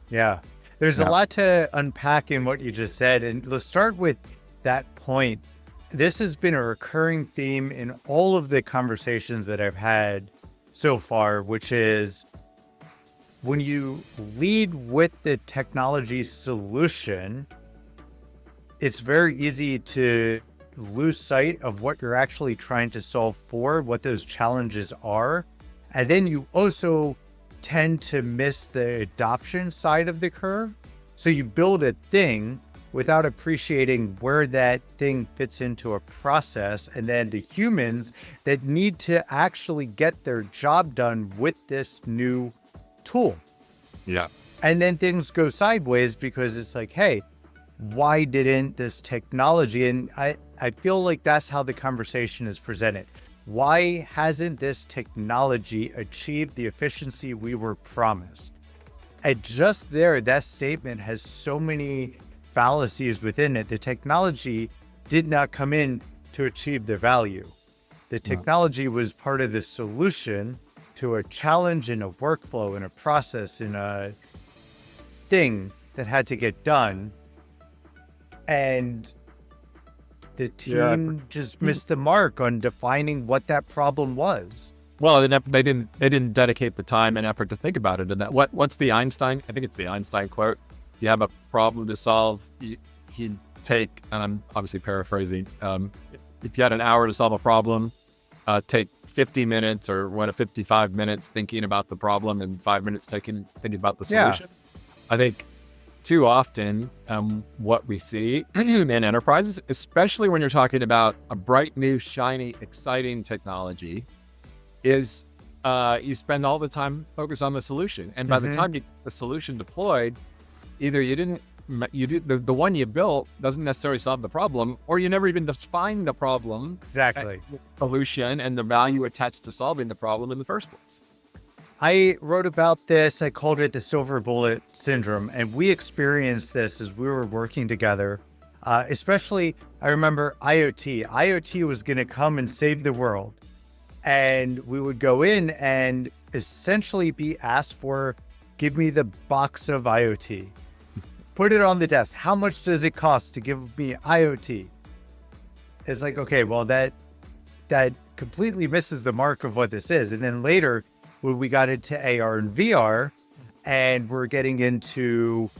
Yeah. There's a Yeah. lot to unpack in what you just said. And let's start with that point. This has been a recurring theme in all of the conversations that I've had so far, which is when you lead with the technology solution, it's very easy to lose sight of what you're actually trying to solve for, what those challenges are. And then you also tend to miss the adoption side of the curve. So you build a thing without appreciating where that thing fits into a process. And then the humans that need to actually get their job done with this new tool. Yeah. And then things go sideways because it's like, hey, why didn't this technology, and I feel like that's how the conversation is presented. Why hasn't this technology achieved the efficiency we were promised? And just there, that statement has so many fallacies within it. The technology did not come in to achieve the value. The technology was part of the solution to a challenge in a workflow, in a process, in a thing that had to get done. And the Yeah. team just missed the mark on defining what that problem was. Well, they didn't dedicate the time and effort to think about it. And what's the Einstein? I think it's the Einstein quote. You have a problem to solve. You take, and I'm obviously paraphrasing. If you had an hour to solve a problem, take 50 minutes or 55 minutes thinking about the problem and 5 minutes thinking about the solution. I think too often, what we see in enterprises, especially when you're talking about a bright, new, shiny, exciting technology, is you spend all the time focused on the solution. And by the time you get the solution deployed, either the one you built doesn't necessarily solve the problem, or you never even define the problem, Exactly. solution, and the value attached to solving the problem in the first place. I wrote about this. I called it the silver bullet syndrome. And we experienced this as we were working together. Especially, I remember IoT. IoT was going to come and save the world. And we would go in and essentially be asked for, give me the box of IoT. Put it on the desk. How much does it cost to give me IoT? It's like, okay, well, that completely misses the mark of what this is. And then later, when we got into AR and VR, and we're getting into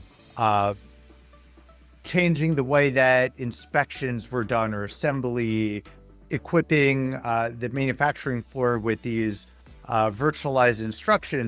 changing the way that inspections were done or assembly, equipping the manufacturing floor with these virtualized instructions.